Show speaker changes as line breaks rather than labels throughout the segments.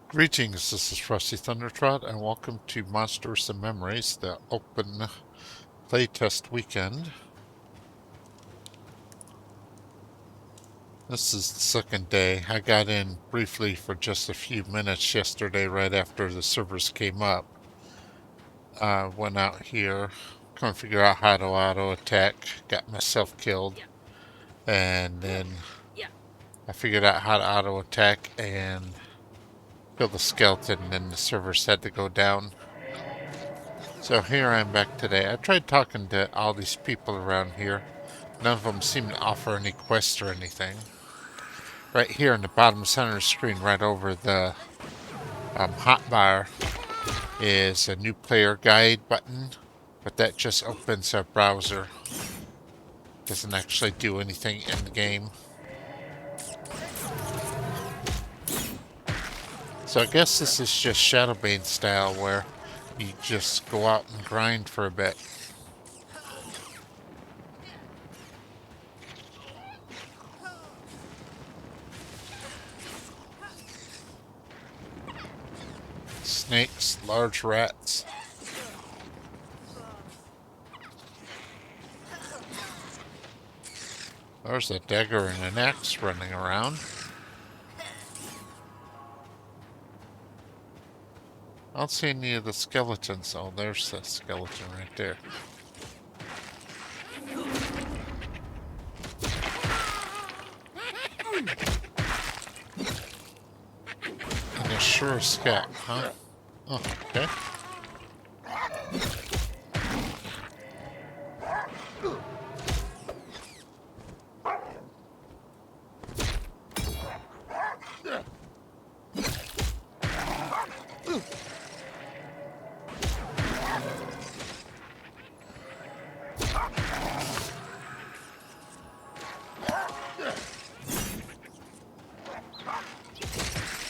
Greetings, this is Frosty Thundertrot, and welcome to Monsters and Memories, the open playtest weekend. This is the second day. I got in briefly for just a few minutes yesterday, right after the servers came up. Went out here, couldn't figure out how to auto attack, got myself killed, and then I figured out how to auto attack and kill the skeleton, and then the servers had to go down. So here I'm back today. I tried talking to all these people around here. None of them seem to offer any quests or anything. Right here in the bottom center of the screen, right over the hotbar, is a new player guide button, but that just opens a browser. Doesn't actually do anything in the game. So I guess this is just Shadowbane style, where you just go out and grind for a bit. Snakes, large rats. There's a dagger and an axe running around. I don't see any of the skeletons. Oh, there's the skeleton right there. And a sure scat, huh? Oh, okay.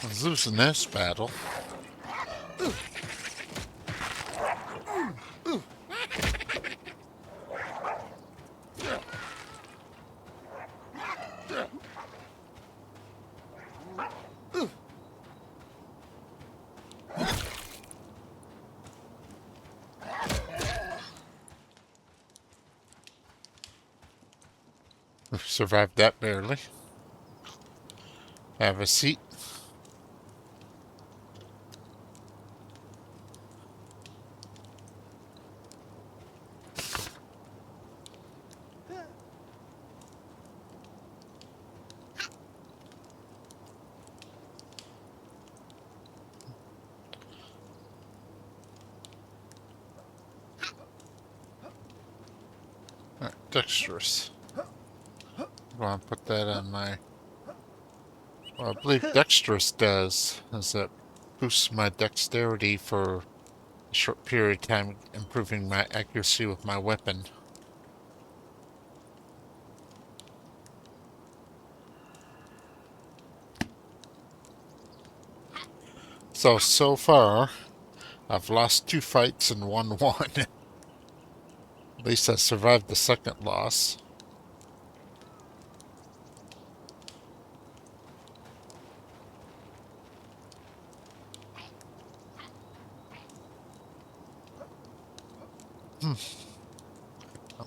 I was losing this battle. Survived that barely. Have a seat. Right, dexterous. I'm going to put that on my... Well, I believe dexterous does, is that boosts my dexterity for a short period of time, improving my accuracy with my weapon. So far, I've lost 2 fights and won 1. At least I survived the second loss.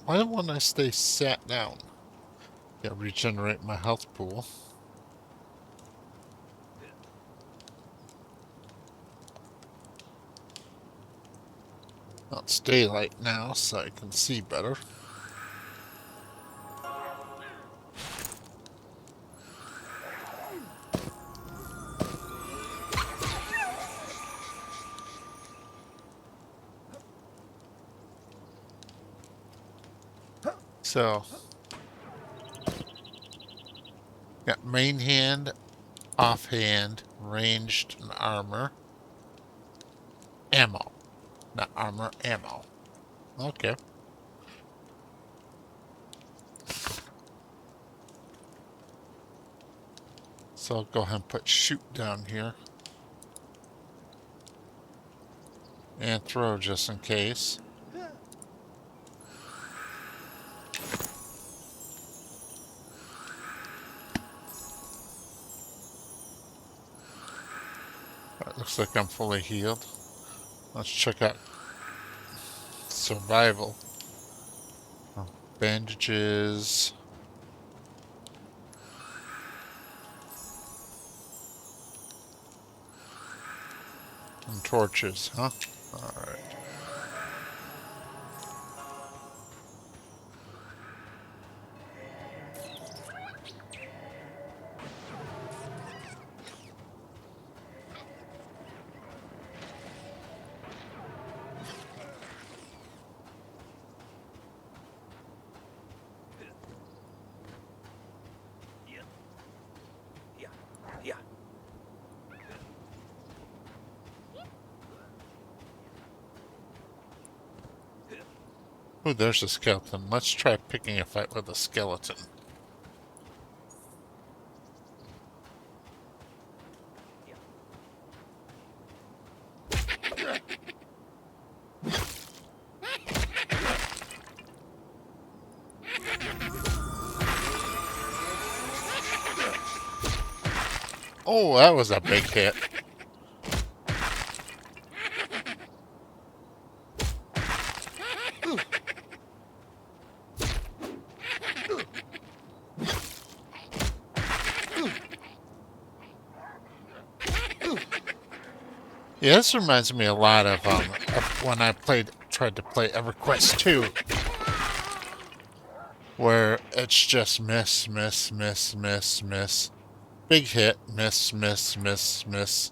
Why won't I stay sat down? Yeah, regenerate my health pool. Well, it's daylight now, so I can see better. So, got main hand, offhand, ranged, and armor. Ammo. Not armor, ammo. Okay. So I'll go ahead and put shoot down here. And throw just in case. Looks like I'm fully healed. Let's check out survival. Oh, bandages. And torches, huh? Alright. Ooh, there's a skeleton. Let's try picking a fight with a skeleton. Oh, that was a big hit. Yeah, this reminds me a lot of when I tried to play EverQuest 2, where it's just miss, miss, miss, miss, miss. Big hit, miss, miss, miss, miss.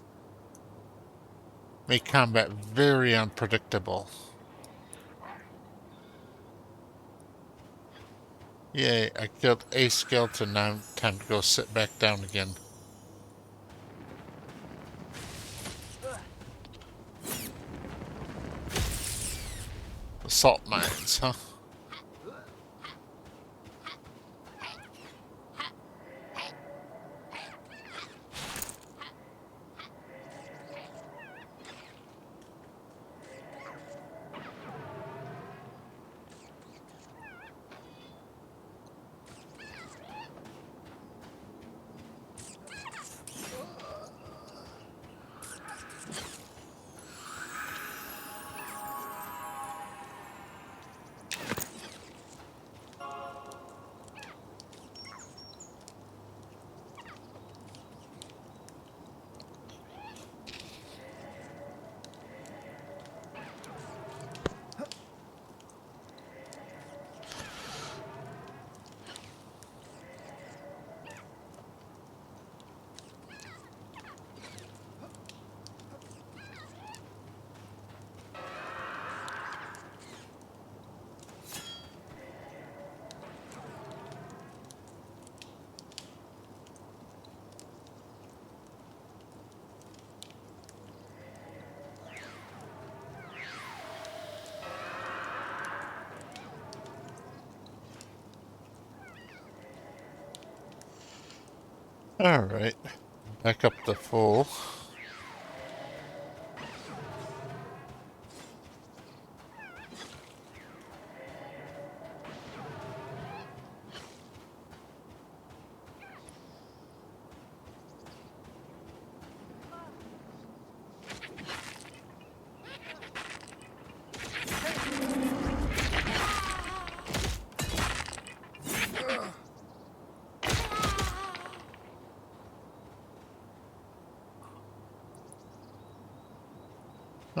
Make combat very unpredictable. Yay, I killed a skeleton. Now time to go sit back down again. The salt mines, huh? Alright, back up to full.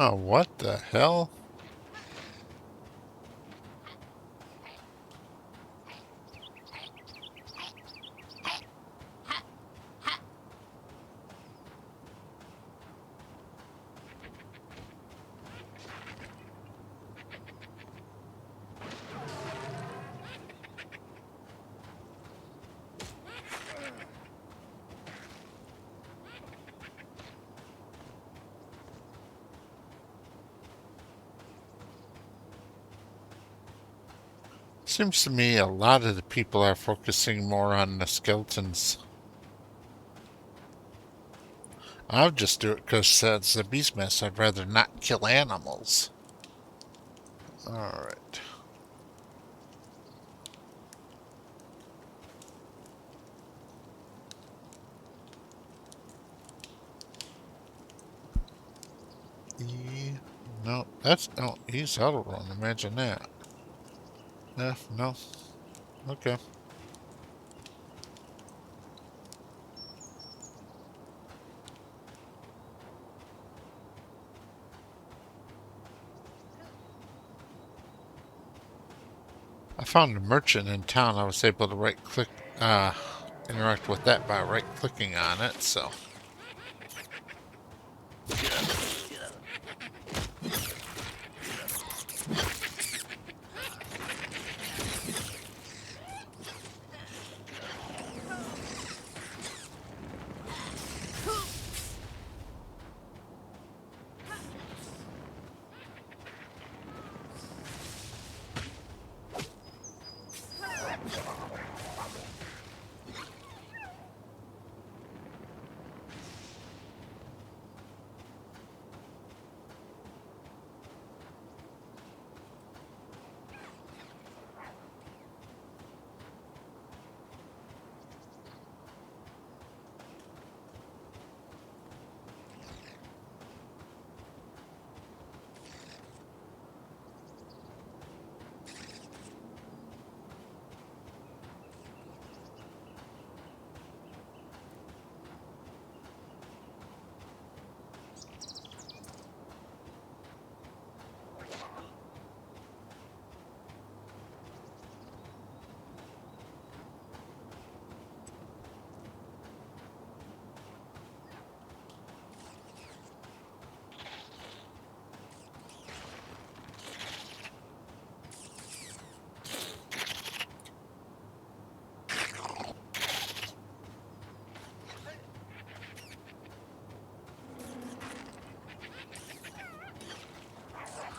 Oh, what the hell? Seems to me a lot of the people are focusing more on the skeletons. I'll just do it because it's a Beastmaster. I'd rather not kill animals. Alright. E. No, that's oh, E's auto run. Imagine that. F. No. Okay. I found a merchant in town. I was able to right click, interact with that by right clicking on it. So.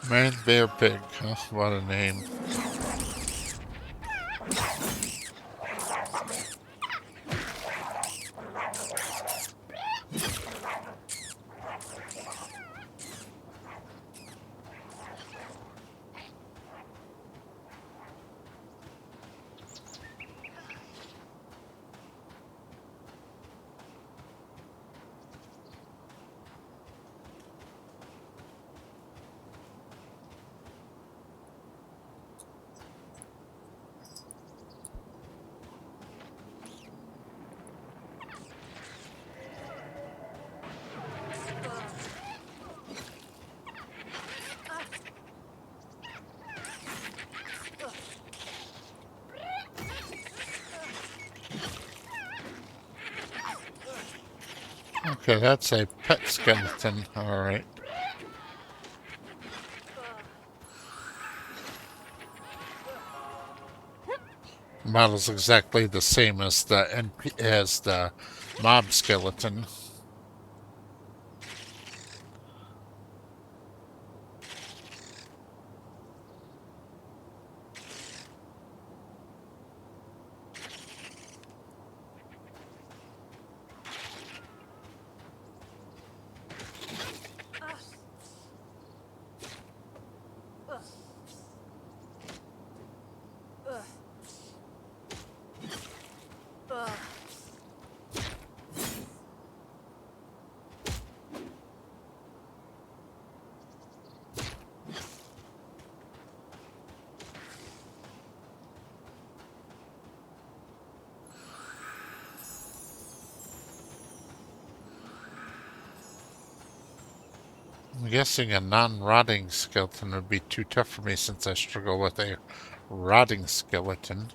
Man, bear, pig. Huh? What a name. Okay, that's a pet skeleton. All right. Model's exactly the same as the mob skeleton. I'm guessing a non-rotting skeleton would be too tough for me since I struggle with a rotting skeleton.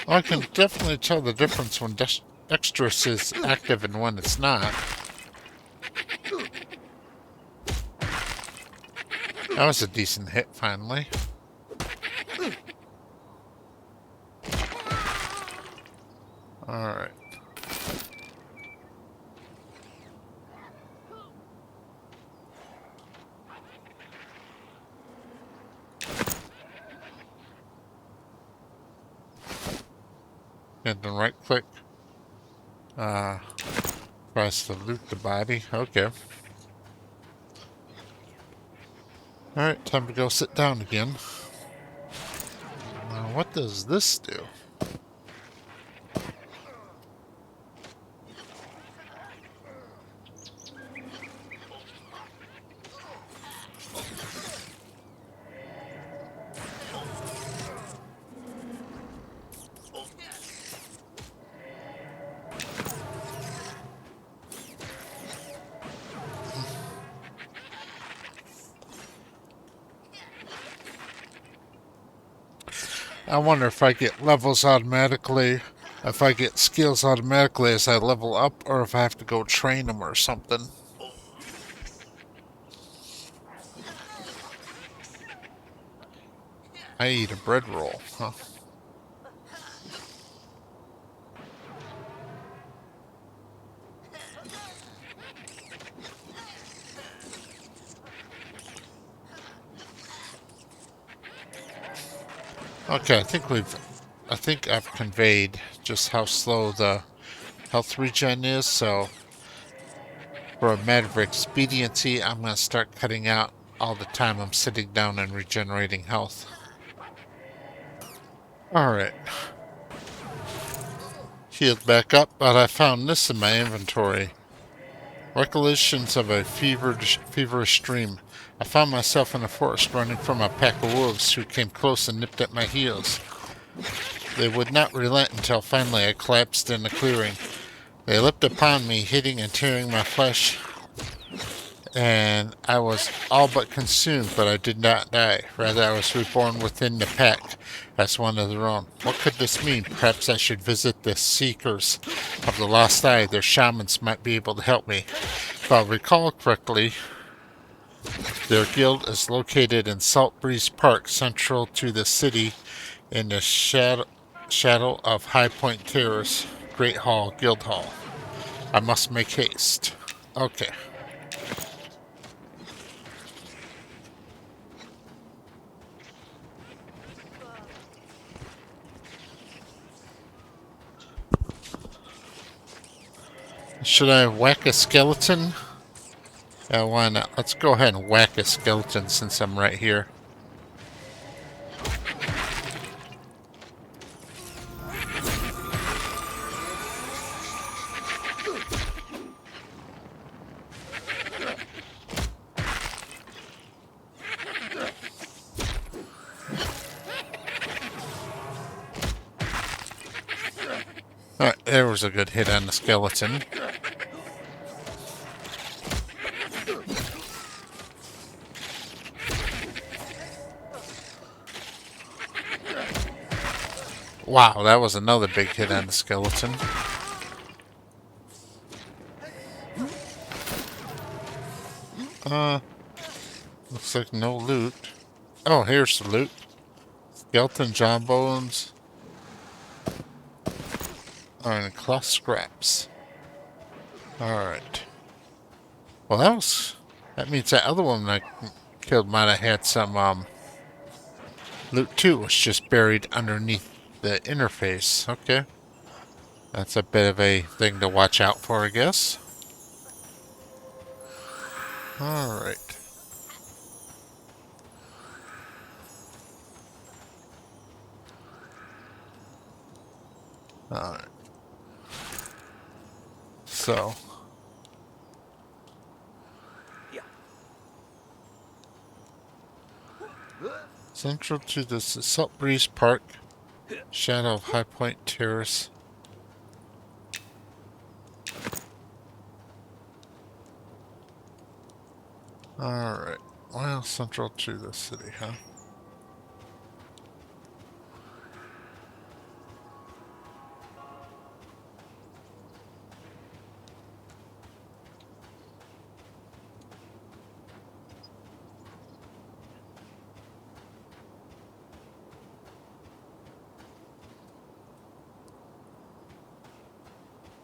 I can definitely tell the difference when dexterous is active and when it's not. That was a decent hit, finally. Alright. And then right click. Press to loot the body. Okay. Alright, time to go sit down again. Now, what does this do? I wonder if I get levels automatically, if I get skills automatically as I level up, or if I have to go train them or something. I eat a bread roll, huh? Okay, I think I've conveyed just how slow the health regen is, so for a matter of expediency, I'm going to start cutting out all the time I'm sitting down and regenerating health. Alright. Healed back up, but I found this in my inventory. Recollections of a feverish dream. I found myself in a forest running from a pack of wolves who came close and nipped at my heels. They would not relent until finally I collapsed in the clearing. They leapt upon me, hitting and tearing my flesh, and I was all but consumed, but I did not die. Rather, I was reborn within the pack as one of their own. What could this mean? Perhaps I should visit the Seekers of the Lost Eye. Their shamans might be able to help me. If I recall correctly, their guild is located in Salt Breeze Park, central to the city, in the shadow of High Point Terrace, Great Hall, Guild Hall. I must make haste. Okay. Should I whack a skeleton? Yeah, why not? Let's go ahead and whack a skeleton since I'm right here. Alright, there was a good hit on the skeleton. Wow, that was another big hit on the skeleton. Looks like no loot. Oh, here's the loot. Skeleton jawbones. And cloth scraps. Alright. Well, that means that other one I killed might have had some, loot too. Was just buried underneath the interface. Okay. That's a bit of a thing to watch out for, I guess. Alright. Alright. So. Central to the Salt Breeze Park, shadow of High Point Terrace. Alright. Well, central to the city, huh?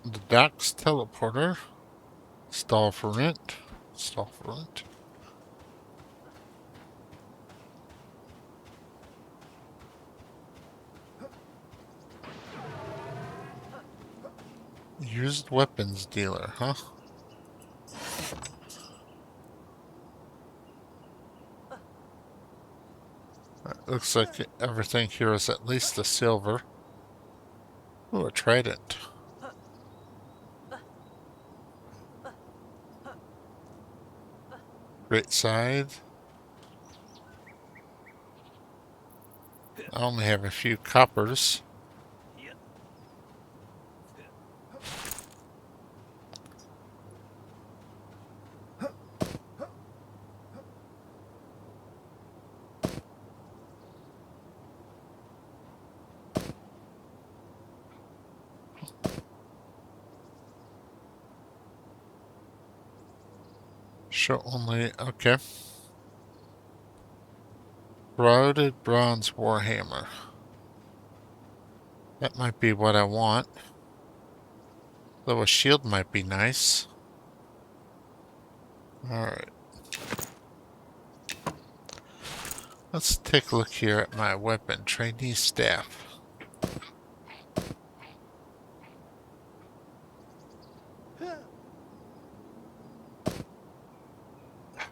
The docks teleporter. Stall for rent. Stall for rent. Used weapons dealer, huh? Looks like everything here is at least a silver. Ooh, a trident. Great scythe. I only have a few coppers. Show only, okay. Shrouded bronze warhammer. That might be what I want. Though a shield might be nice. Alright. Let's take a look here at my weapon. Trainee staff.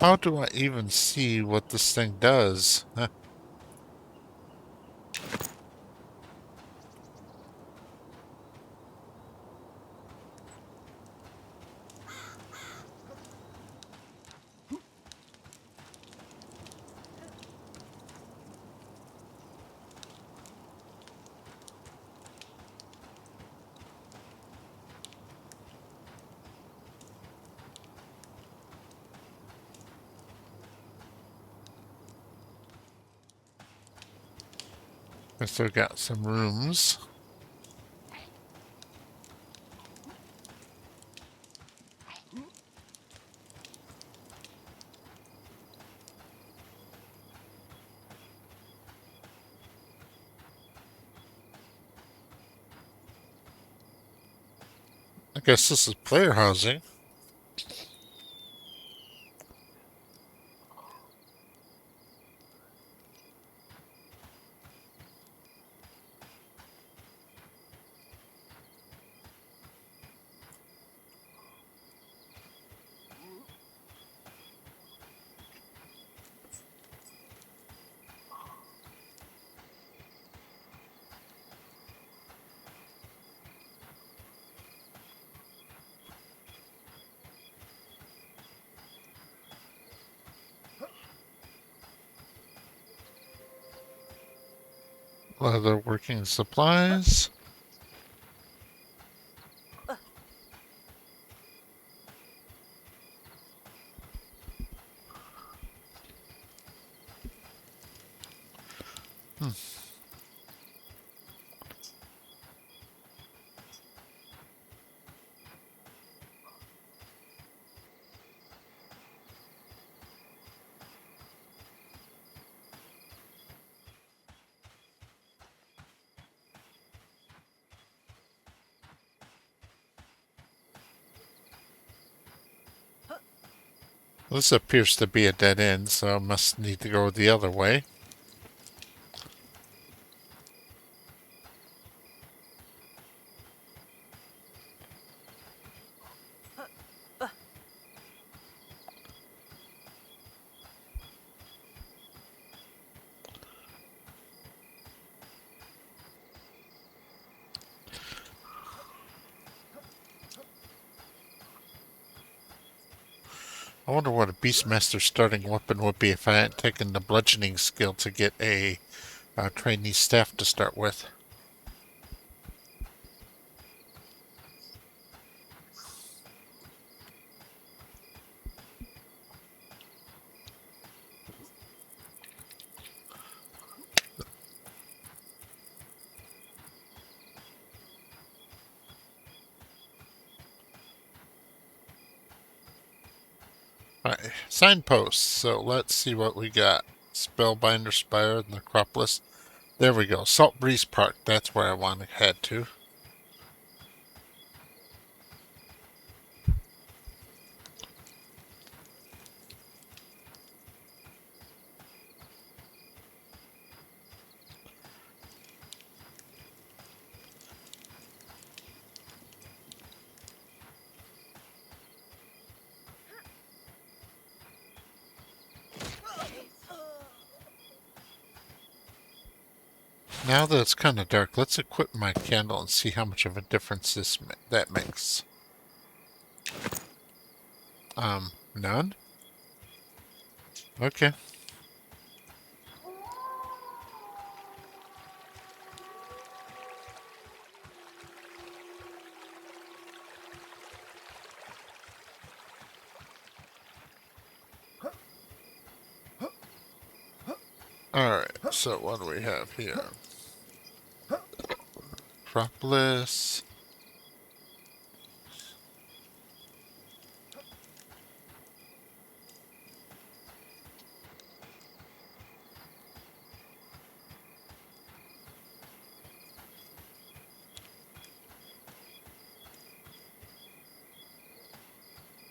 How do I even see what this thing does? Huh. I still got some rooms. I guess this is player housing. Leather working supplies. Hmm. This appears to be a dead end, so I must need to go the other way. I wonder what a Beastmaster's starting weapon would be if I hadn't taken the bludgeoning skill to get a trainee staff to start with. Alright, signposts. So let's see what we got. Spellbinder Spire, Necropolis. There we go. Salt Breeze Park. That's where I want to head to. Now that it's kind of dark, let's equip my candle and see how much of a difference that makes. None? Okay. Alright, so what do we have here? Propolis.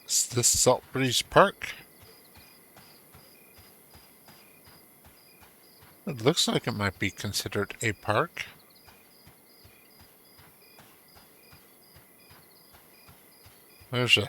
Is this Salt Breeze Park? It looks like it might be considered a park. There's a...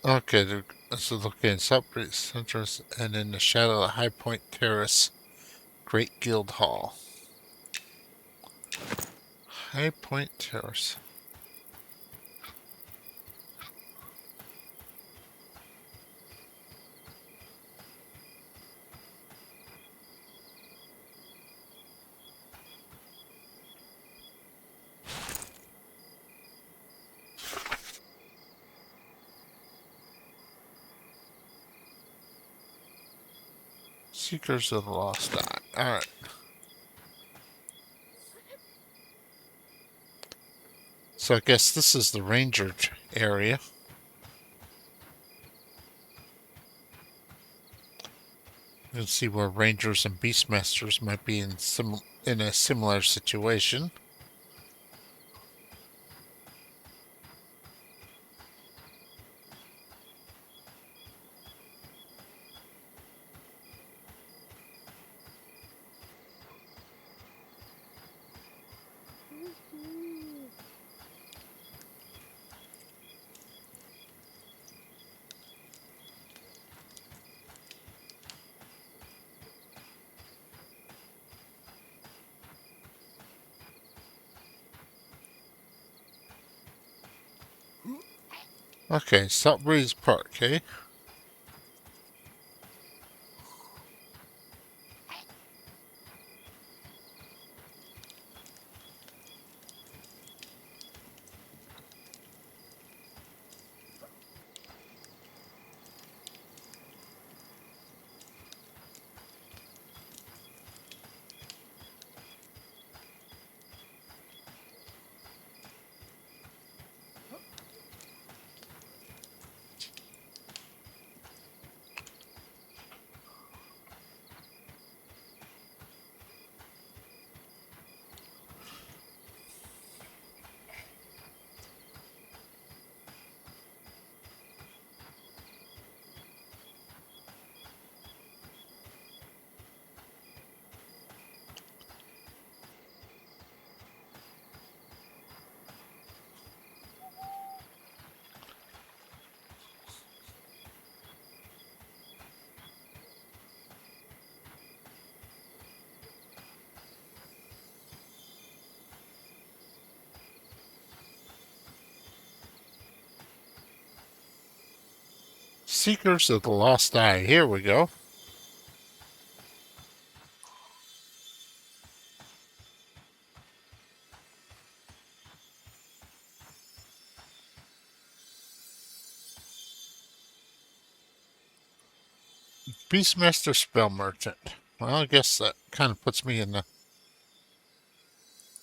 Okay, this is looking Salt Breeze Center and in the shadow of High Point Terrace, Great Guild Hall. High Point Terrace. Seekers of the Lost Eye. Alright. So I guess this is the ranger area. You can see where rangers and beastmasters might be in a similar situation. Okay, Salt Breeze Park, eh? Seekers of the Lost Eye. Here we go. Beastmaster Spell Merchant. Well, I guess that kind of puts me in the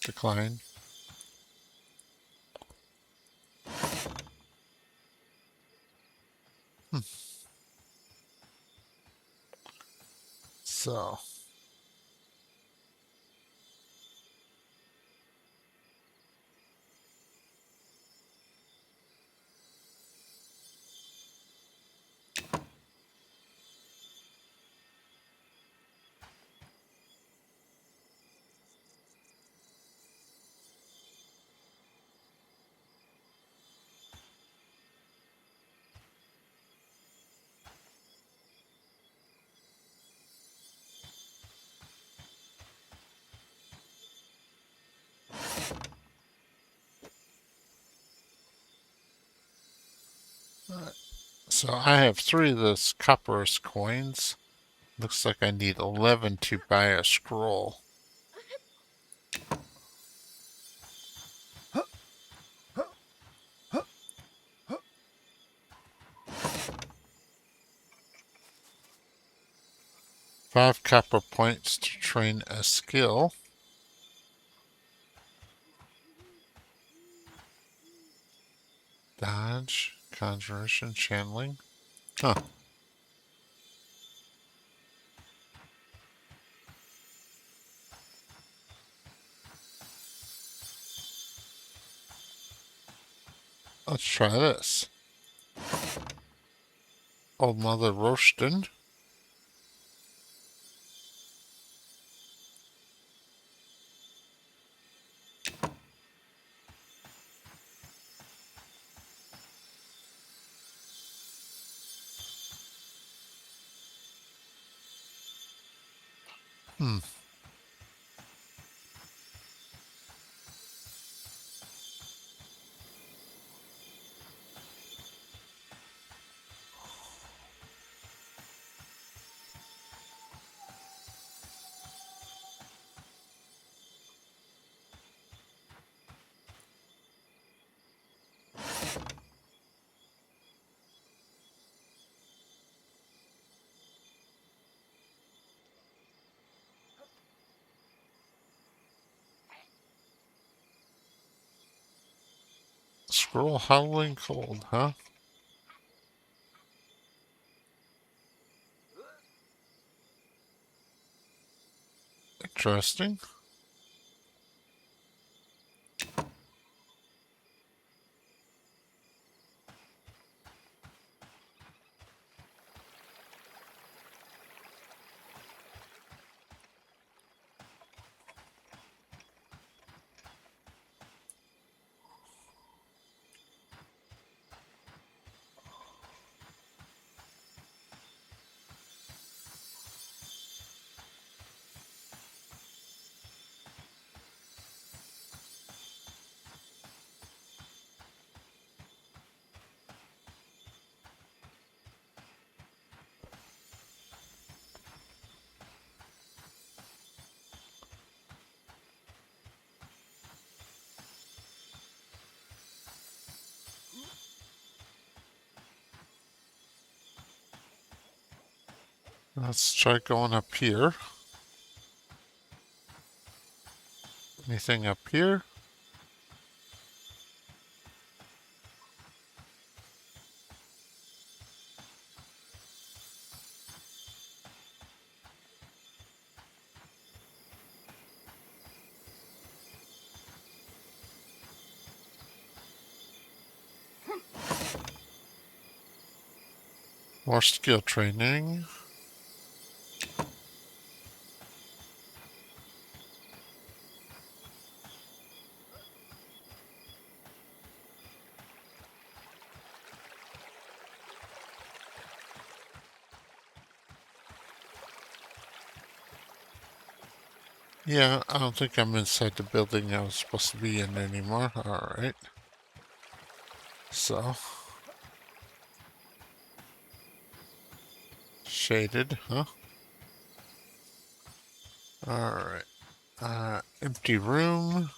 decline. Hmm. So, So I have 3 of those copperous coins. Looks like I need 11 to buy a scroll. Five copper points to train a skill. Dodge, conjuration, channeling. Huh. Let's try this. Old Mother Roastin'. Hmm. Scroll Howling Cold, huh? Interesting. Let's try going up here. Anything up here? More skill training. Yeah, I don't think I'm inside the building I was supposed to be in anymore. Alright. So. Shaded, huh? Alright. Empty room.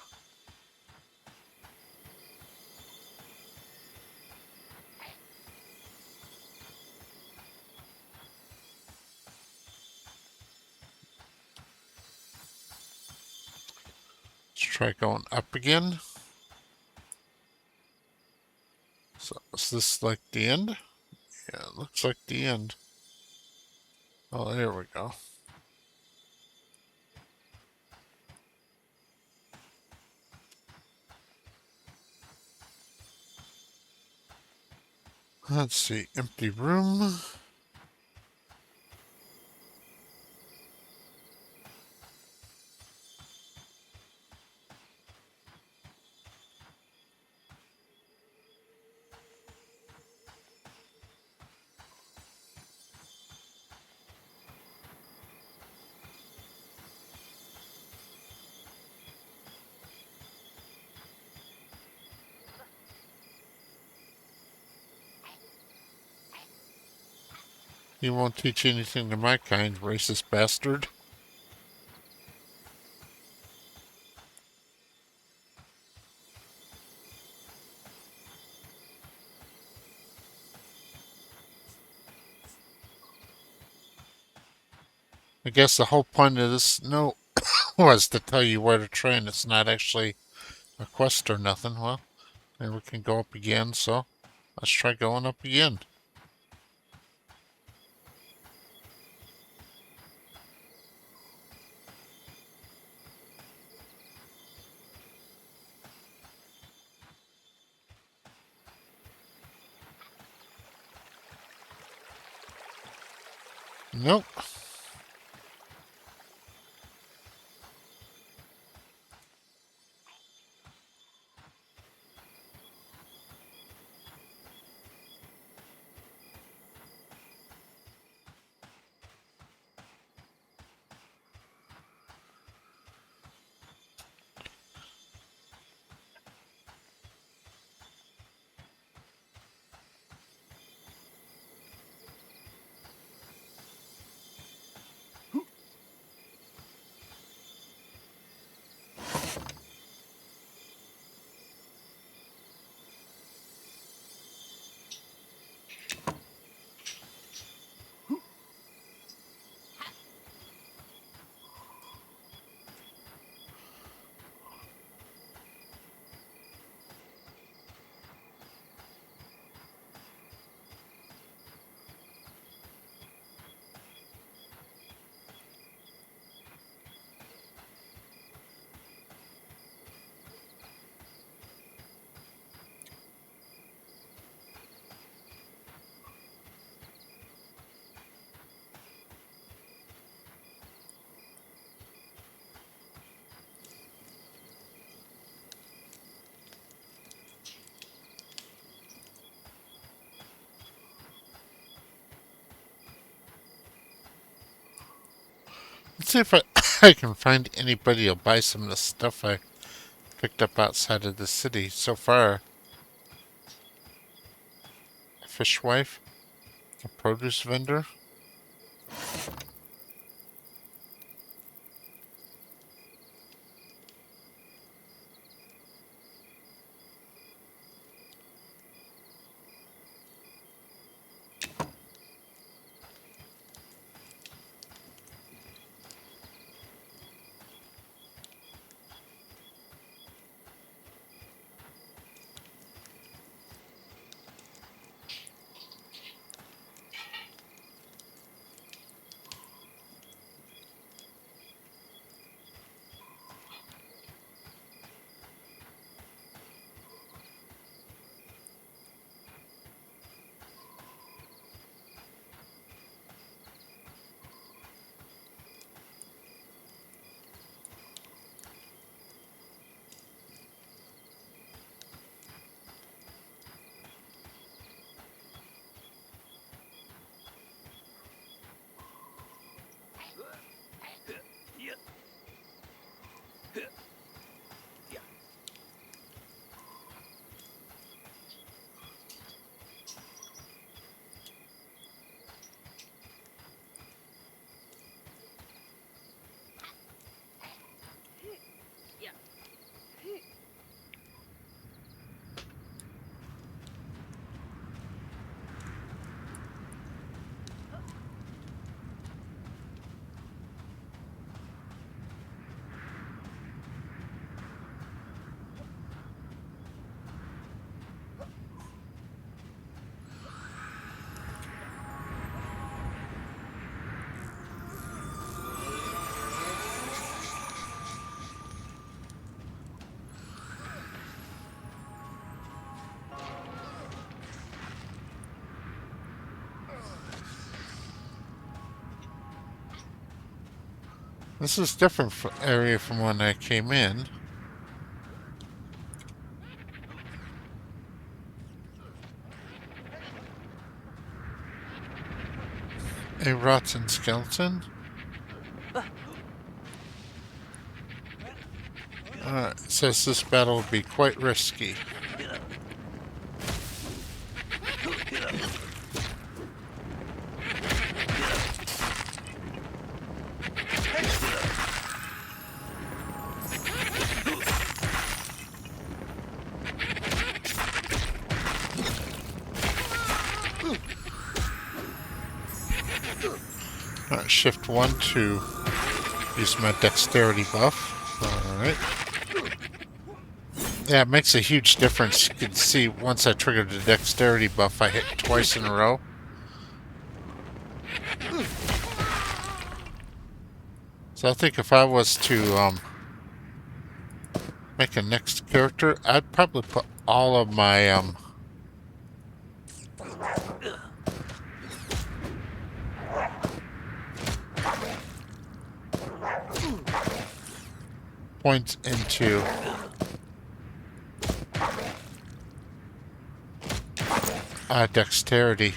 Let's try going up again. So, is this like the end? Yeah, it looks like the end. Oh, there we go. Let's see. Empty room. You won't teach anything to my kind, racist bastard. I guess the whole point of this note was to tell you where to train. It's not actually a quest or nothing. Well, maybe we can go up again, so let's try going up again. Nope. Let's see if I can find anybody who'll buy some of the stuff I picked up outside of the city. So far, a fishwife, a produce vendor. This is different area from when I came in. A rotten skeleton. It says this battle will be quite risky. Alright, shift 1 to use my dexterity buff. Alright. Yeah, it makes a huge difference. You can see once I triggered the dexterity buff, I hit twice in a row. So I think if I was to make a next character, I'd probably put all of my points into dexterity.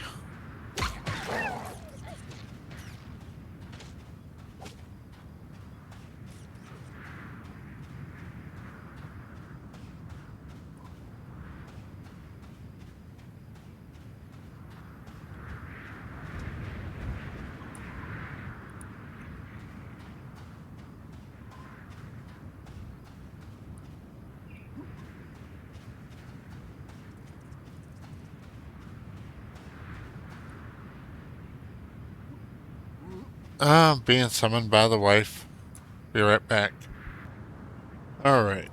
Being summoned by the wife. Be right back. Alright.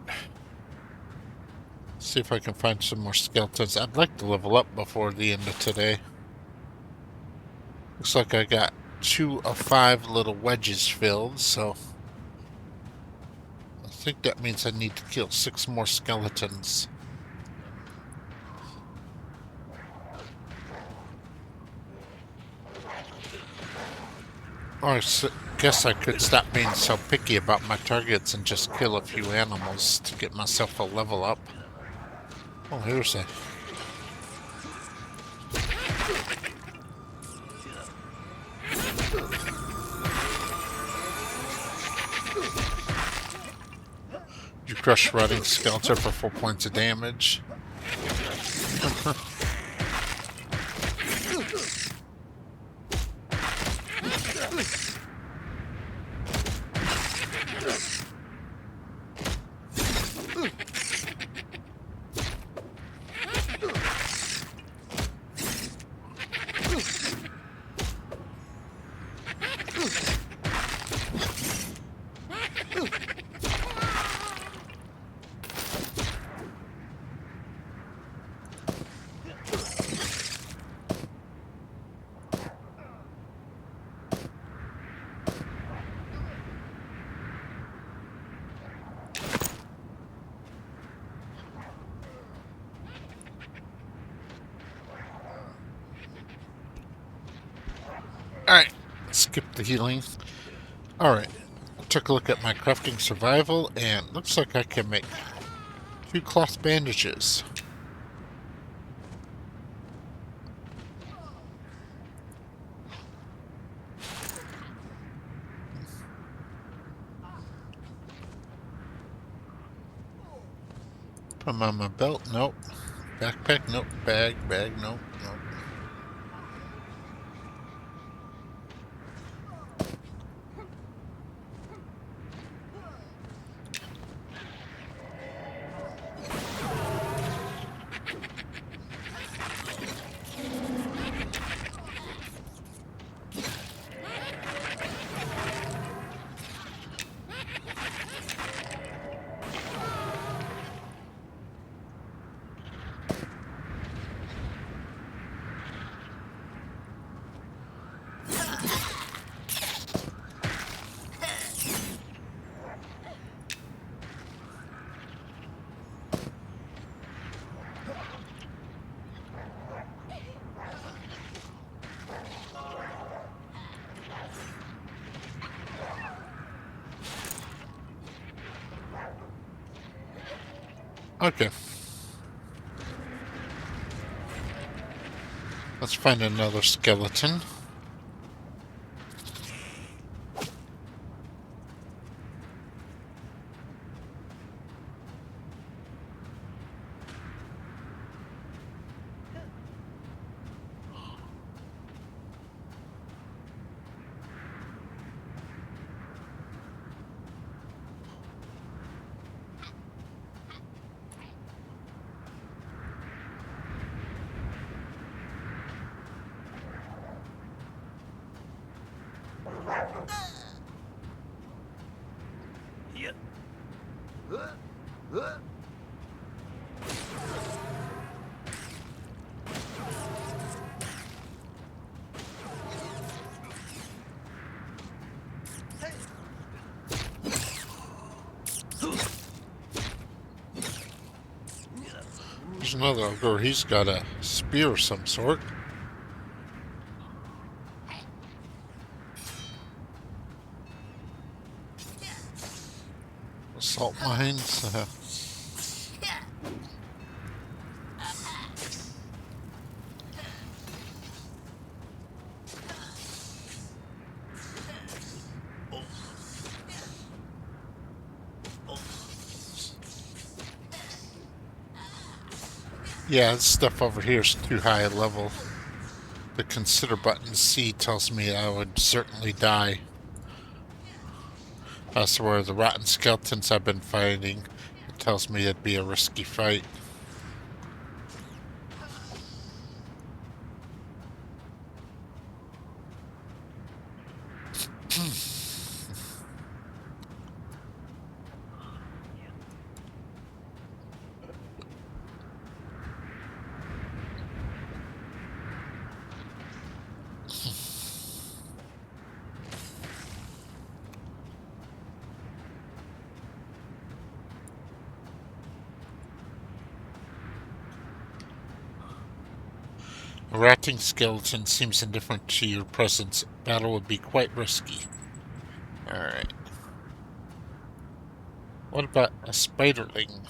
See if I can find some more skeletons. I'd like to level up before the end of today. Looks like I got 2 of 5 little wedges filled, so I think that means I need to kill 6 more skeletons. Or I guess I could stop being so picky about my targets and just kill a few animals to get myself a level up. Oh, here's a... You crush rotting skeleton for 4 points of damage. Alright, skip the healing. Alright, took a look at my crafting survival, and looks like I can make 2 cloth bandages. Put them on my belt, nope. Backpack, nope. Bag, nope, nope. Okay. Let's find another skeleton. There's another ogre. He's got a spear of some sort. Assault mines. Yeah, this stuff over here is too high a level. The consider button C tells me I would certainly die. That's where the rotten skeletons I've been fighting. It tells me it'd be a risky fight. A rotting skeleton seems indifferent to your presence. Battle would be quite risky. Alright. What about a spiderling?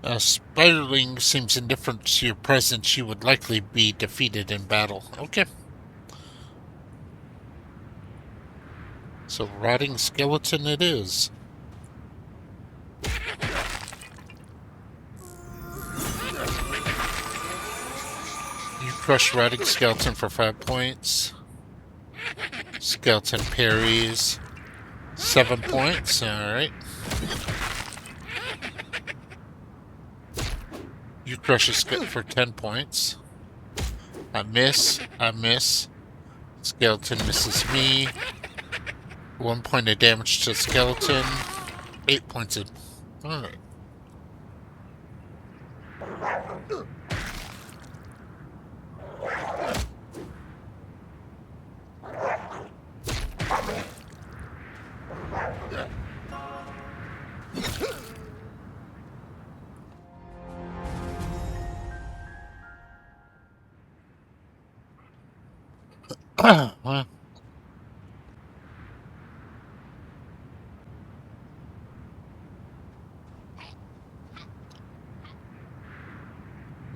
A spiderling seems indifferent to your presence. You would likely be defeated in battle. Okay. So rotting skeleton it is. You crush rotting skeleton for 5 points. Skeleton parries. 7 points. Alright. You crush a skeleton for 10 points. I miss. I miss. Skeleton misses me. 1 point of damage to skeleton. 8 points of... Alright. Well,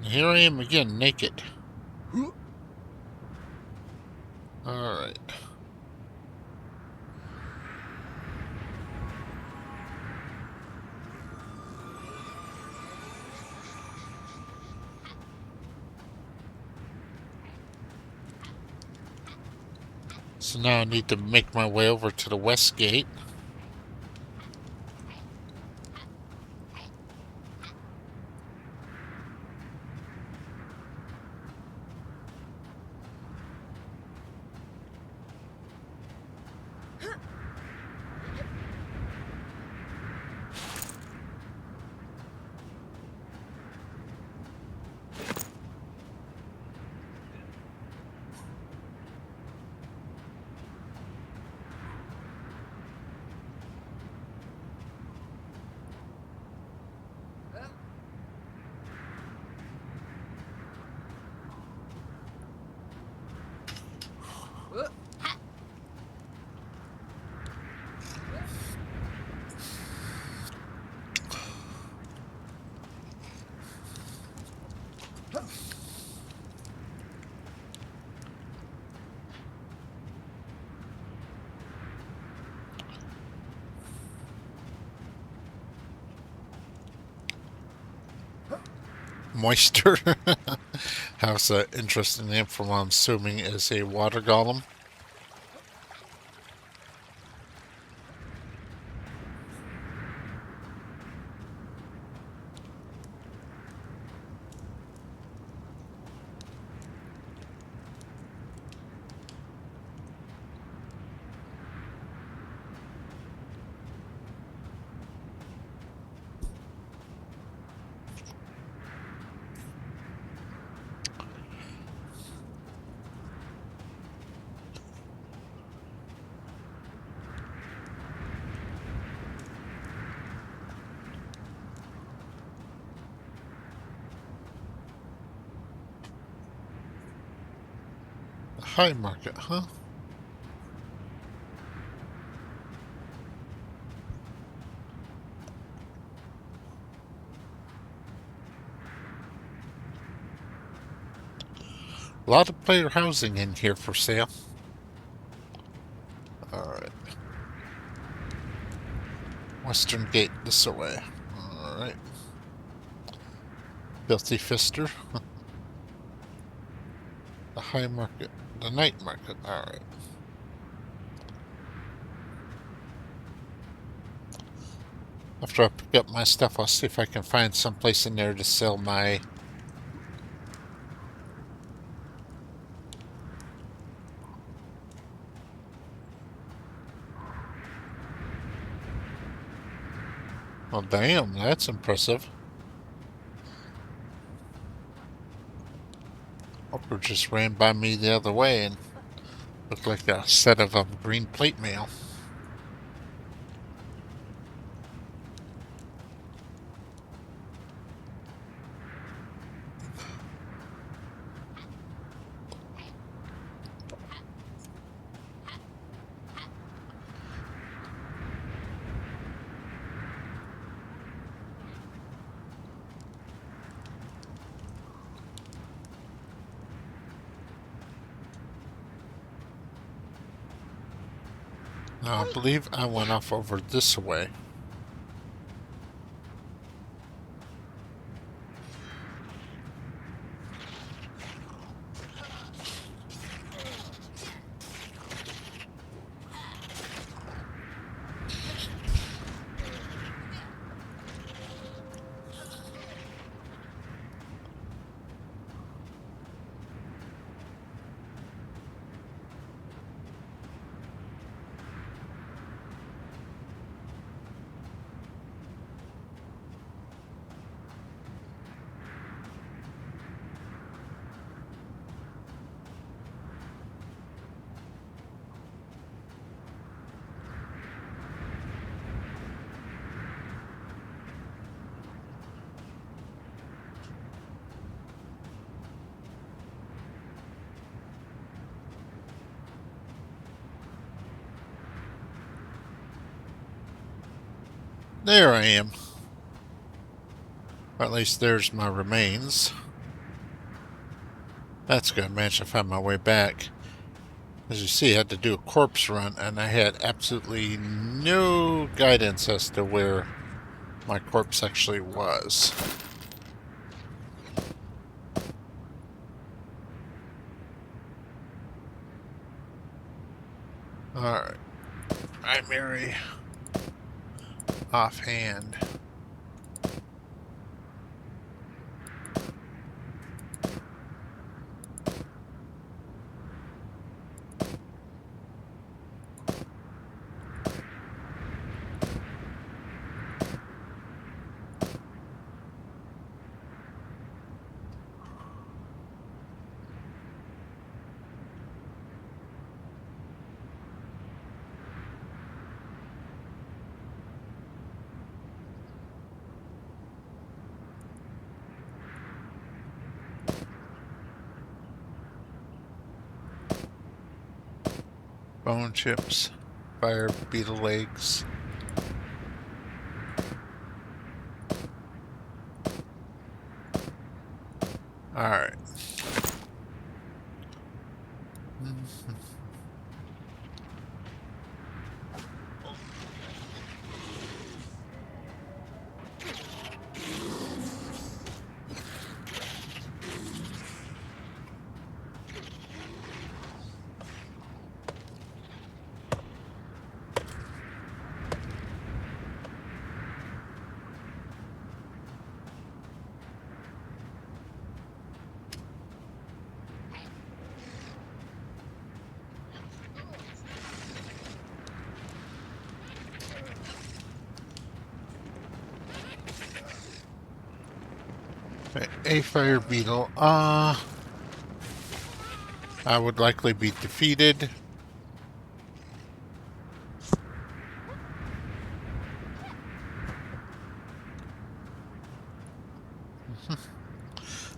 here I am again, naked. Alright. So now I need to make my way over to the west gate. Moisture. Has an interesting name for what I'm assuming is a water golem. High market, huh? A lot of player housing in here for sale. Alright. Western Gate this way. Alright. Filthy Fister. The high market. The night market. Alright. After I pick up my stuff, I'll see if I can find some place in there to sell my... Well, damn, that's impressive. Hopper just ran by me the other way and looked like a set of green plate mail. Now, I believe I went off over this way. There I am. Or at least there's my remains. That's good. Managed to find my way back. As you see, I had to do a corpse run, and I had absolutely no guidance as to where my corpse actually was. Alright. Primary. Offhand. Bone chips, fire beetle legs. Alright. A fire beetle. I would likely be defeated.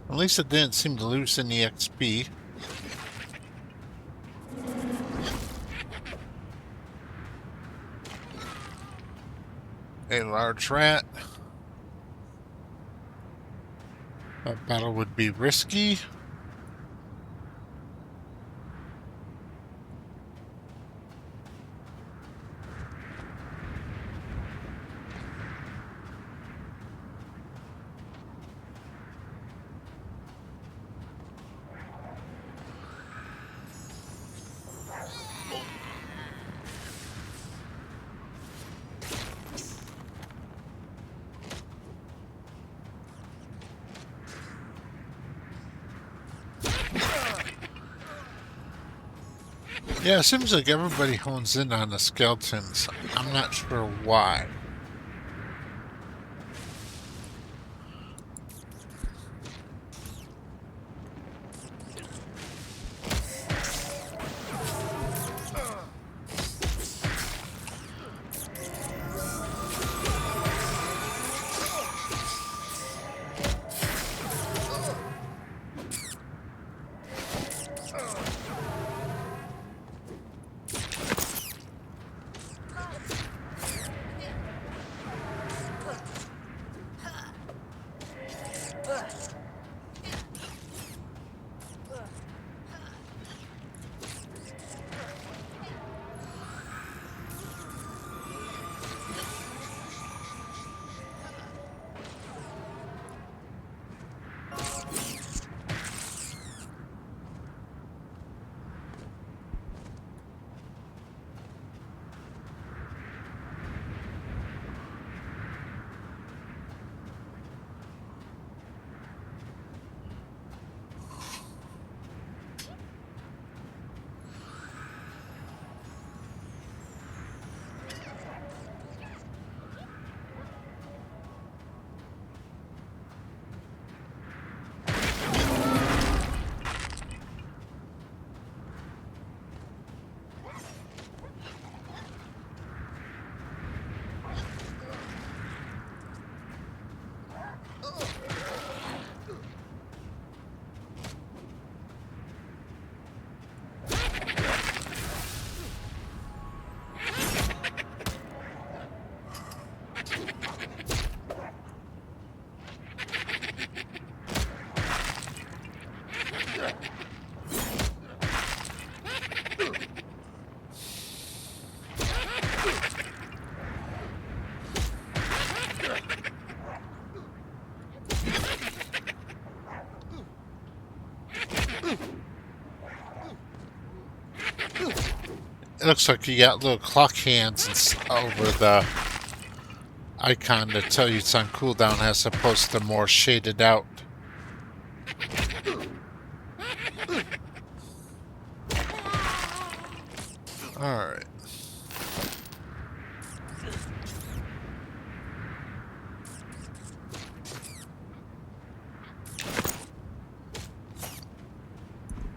At least it didn't seem to lose any XP. a large rat. That battle would be risky. Yeah, it seems like everybody hones in on the skeletons. I'm not sure why. It looks like you got little clock hands over the icon to tell you it's on cooldown as opposed to more shaded out. Alright.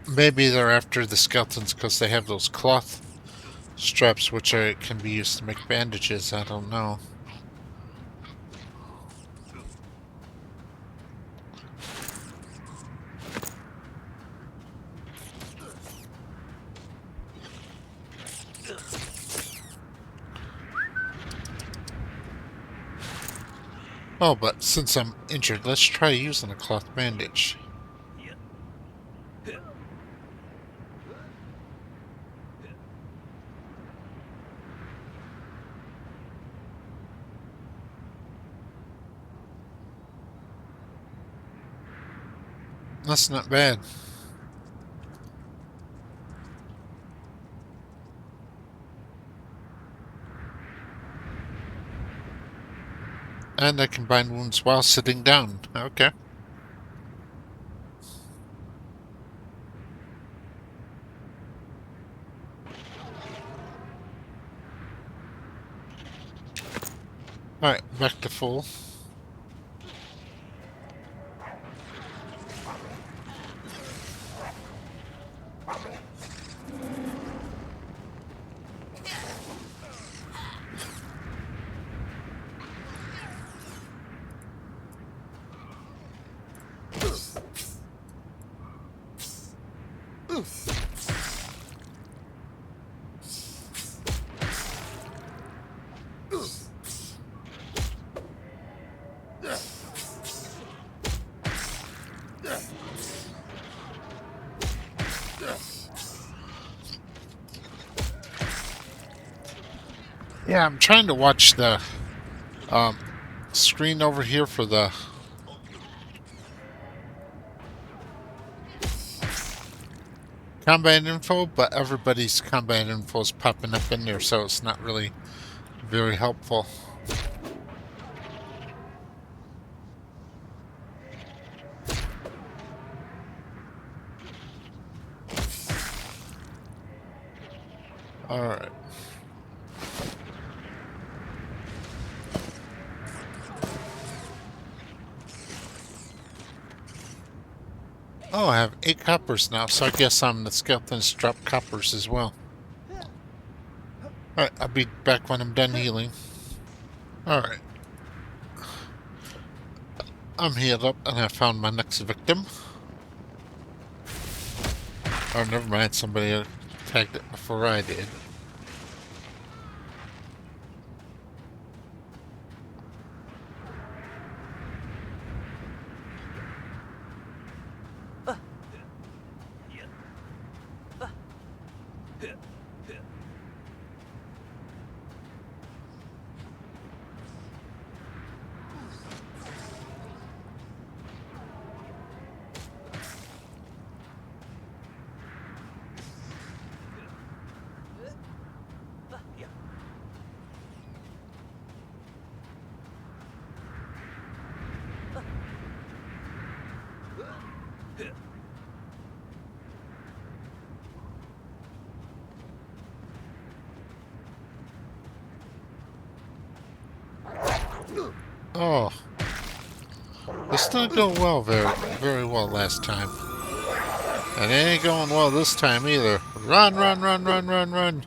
Maybe they're after the skeletons because they have those cloth straps which can be used to make bandages. I don't know. Oh, but since I'm injured, let's try using a cloth bandage. That's not bad. And I can bind wounds while sitting down. Okay. Alright, back to full. Yeah, I'm trying to watch the um, screen over here for the combat info, but everybody's combat info is popping up in there, so it's not really very helpful. Alright. Oh, I have 8 coppers now, so I guess the skeletons drop coppers as well. Alright, I'll be back when I'm done healing. Alright. I'm healed up and I found my next victim. Oh, never mind, somebody attacked it before I did. Oh, this didn't go well, very well last time. And it ain't going well this time either. Run, run, run, run, run, run.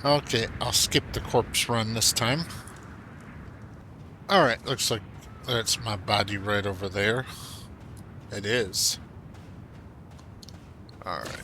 Okay, I'll skip the corpse run this time. Alright, looks like that's my body right over there. It is. Alright.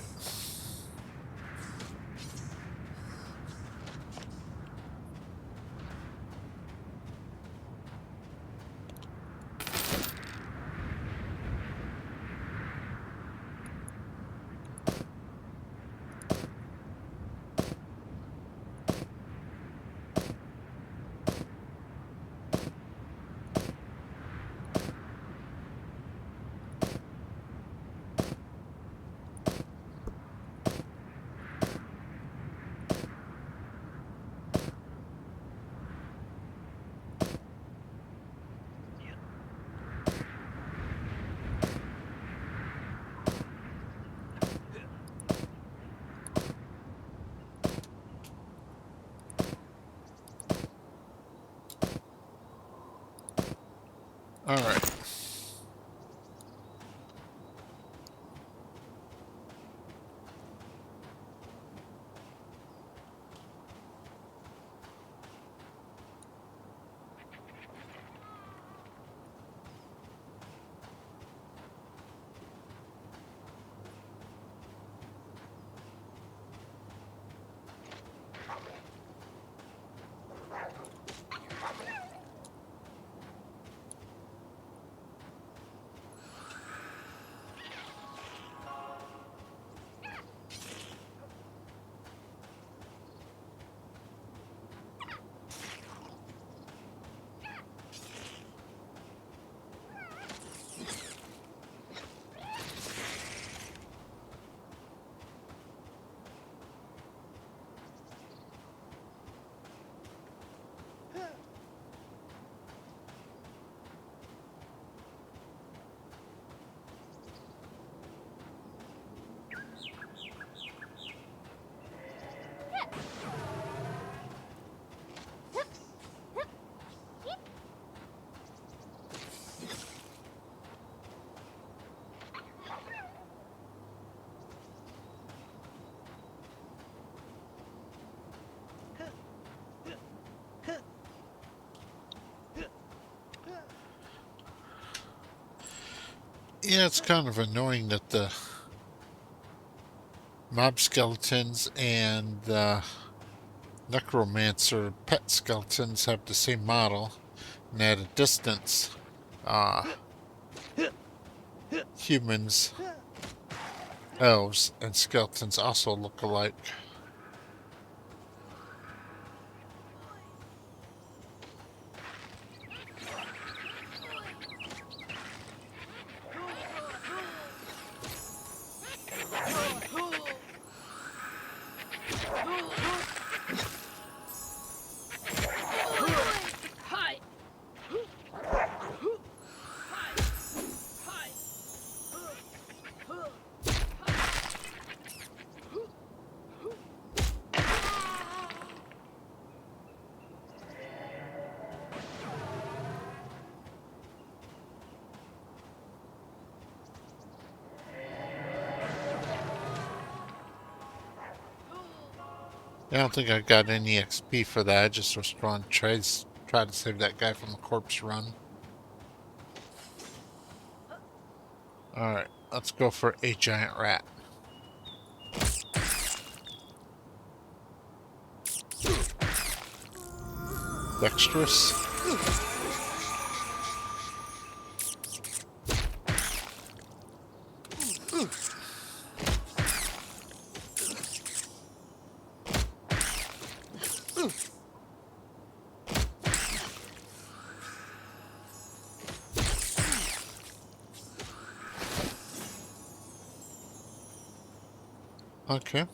Alright. Yeah, it's kind of annoying that the mob skeletons and the necromancer pet skeletons have the same model, and at a distance, uh, humans, elves, and skeletons also look alike. I don't think I got any XP for that. I just was trying to save that guy from a corpse run. Alright, let's go for a giant rat. Dexterous. Okay.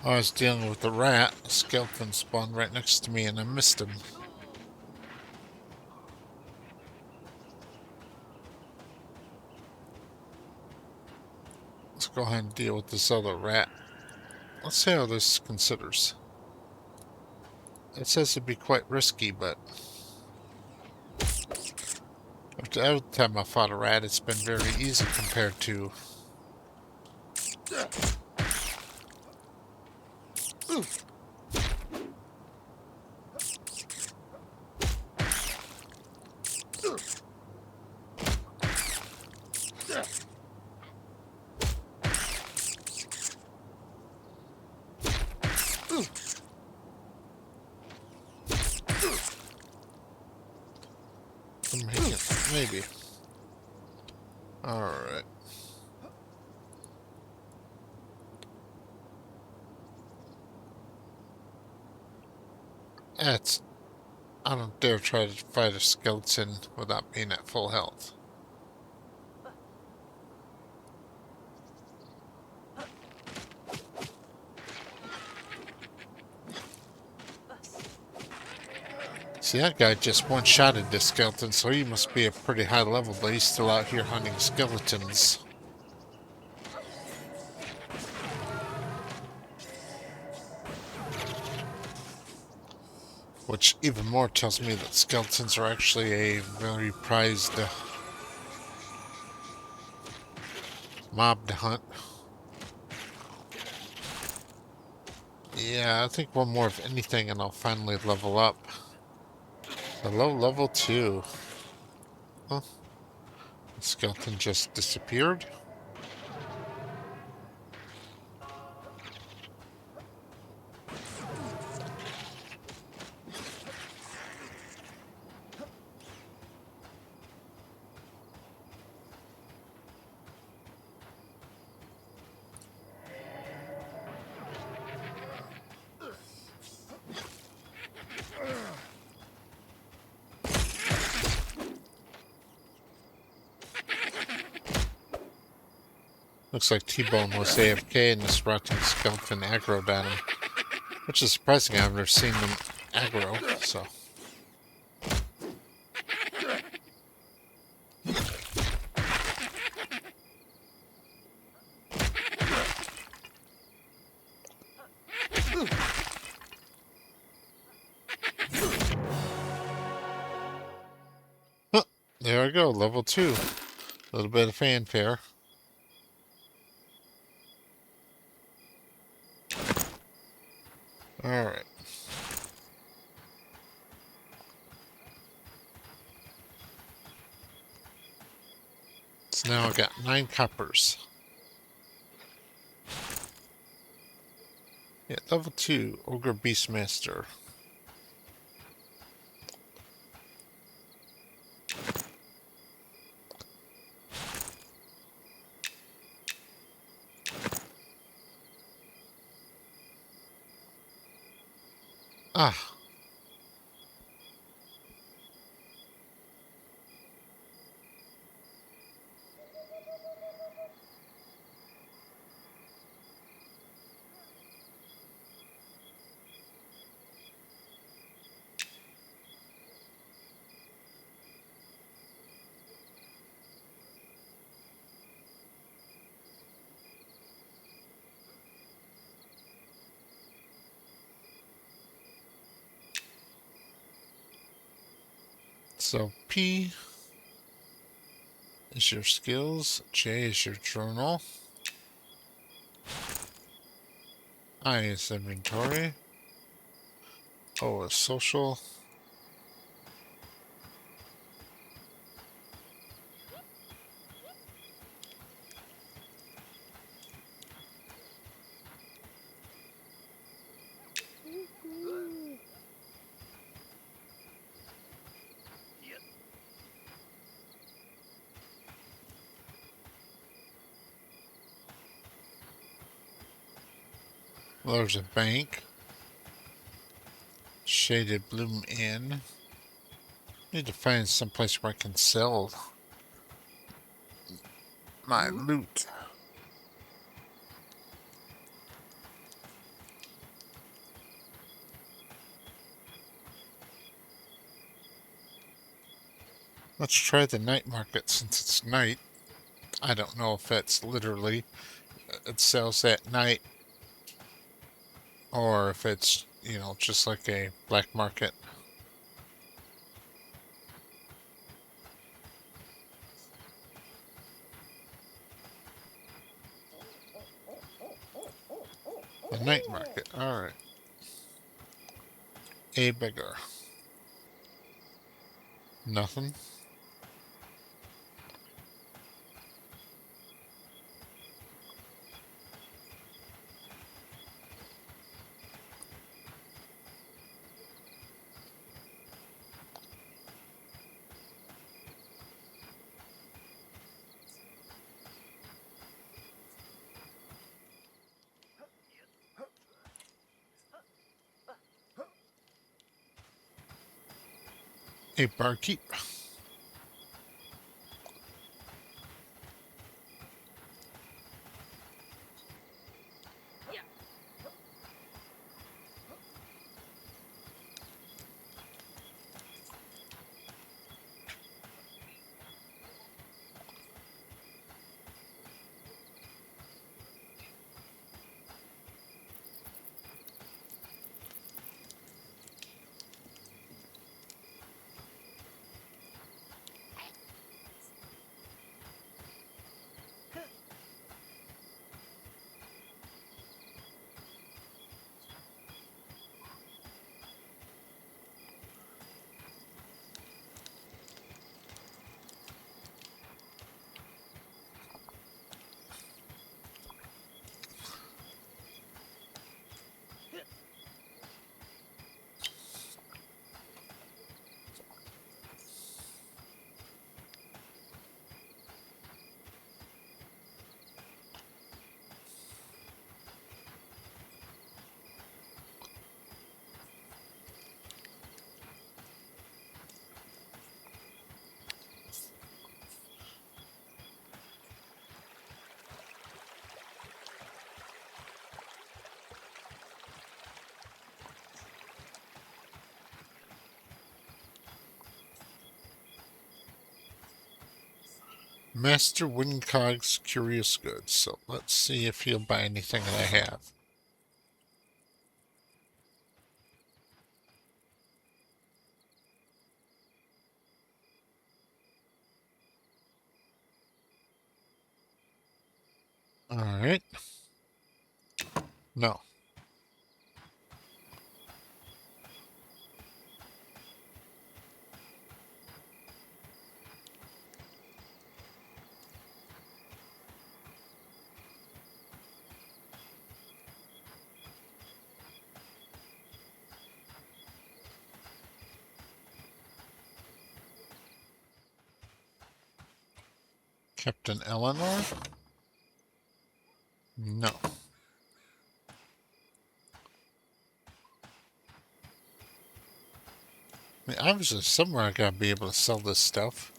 I was dealing with the rat. A skeleton spawned right next to me and I missed him. Let's go ahead and deal with this other rat. Let's see how this considers. It says it'd be quite risky, but after every time I fought a rat, it's been very easy compared to maybe. Alright. I don't dare try to fight a skeleton without being at full health. See, that guy just one-shotted this skeleton, so he must be a pretty high level, but he's still out here hunting skeletons. Which even more tells me that skeletons are actually a very prized mob to hunt. Yeah, I think one more of anything and I'll finally level up. Hello, level 2. Huh? The skeleton just disappeared. Looks like T-Bone was AFK and this rotting skeleton aggroed at him. Which is surprising, I've never seen them aggro, so. Huh, there I go, level 2. little bit of fanfare. All right. So now I got 9 coppers. Yeah, level 2, Ogre Beastmaster. Ah. So P is your skills, J is your journal, I is inventory, O is social, well, there's a bank, Shaded Bloom Inn. Need to find some place where I can sell my loot. Let's try the night market since it's night. I don't know if that's literally it sells at night or if it's, just like a black market. The night market. Alright. A beggar. Nothing. A barkeep. Master Windcog's Curious Goods. So let's see if he'll buy anything that I have. Alright. No. Captain Eleanor? No. I mean, obviously somewhere I gotta be able to sell this stuff.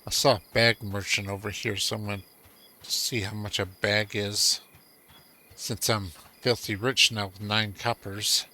I saw a bag merchant over here, so I'm gonna see how much a bag is. Since I'm filthy rich now with 9 coppers.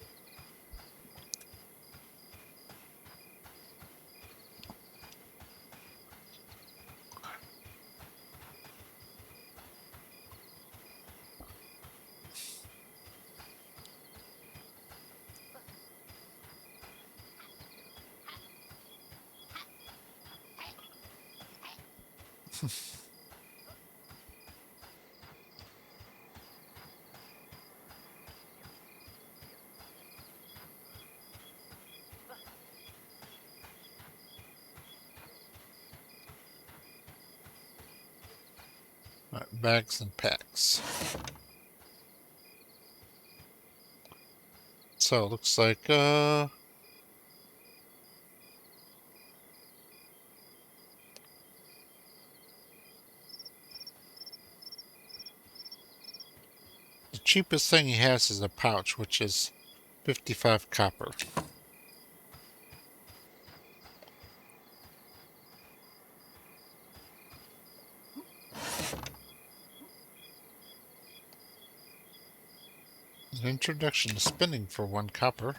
Alright, bags and packs. So it looks like the cheapest thing he has is a pouch, which is 55 copper. An introduction to spinning for 1 copper.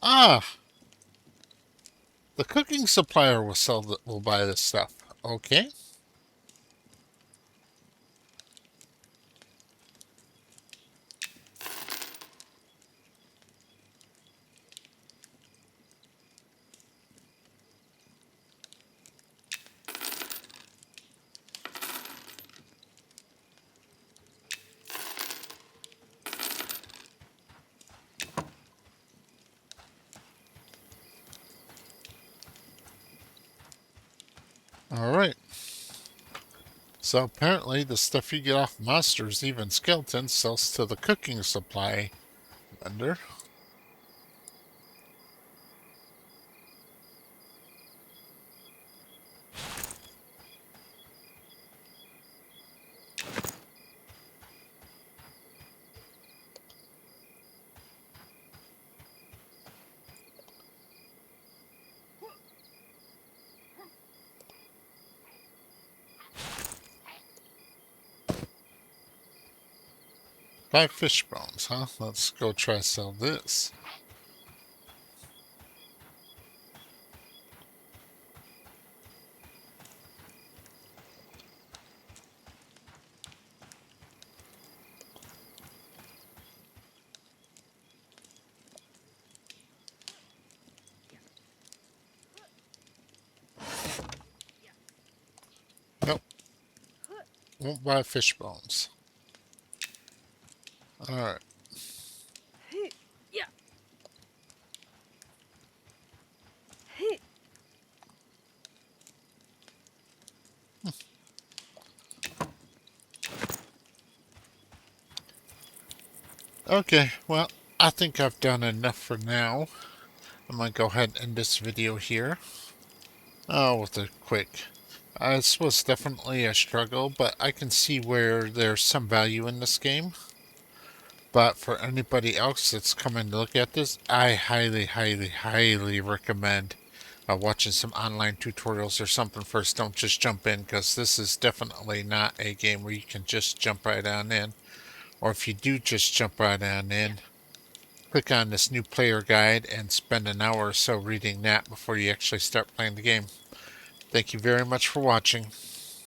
Ah! The cooking supplier will buy this stuff. Okay. Alright. So apparently the stuff you get off monsters, even skeletons, sells to the cooking supply vendor. Five fish bones, huh? Let's go try to sell this. Nope. Won't buy fish bones. Alright. Okay, well, I think I've done enough for now. I'm gonna go ahead and end this video here. Oh, with a quick. This was definitely a struggle, but I can see where there's some value in this game. But for anybody else that's coming to look at this, I highly, highly, highly recommend watching some online tutorials or something first. Don't just jump in, because this is definitely not a game where you can just jump right on in. Or if you do just jump right on in, click on this new player guide and spend an hour or so reading that before you actually start playing the game. Thank you very much for watching.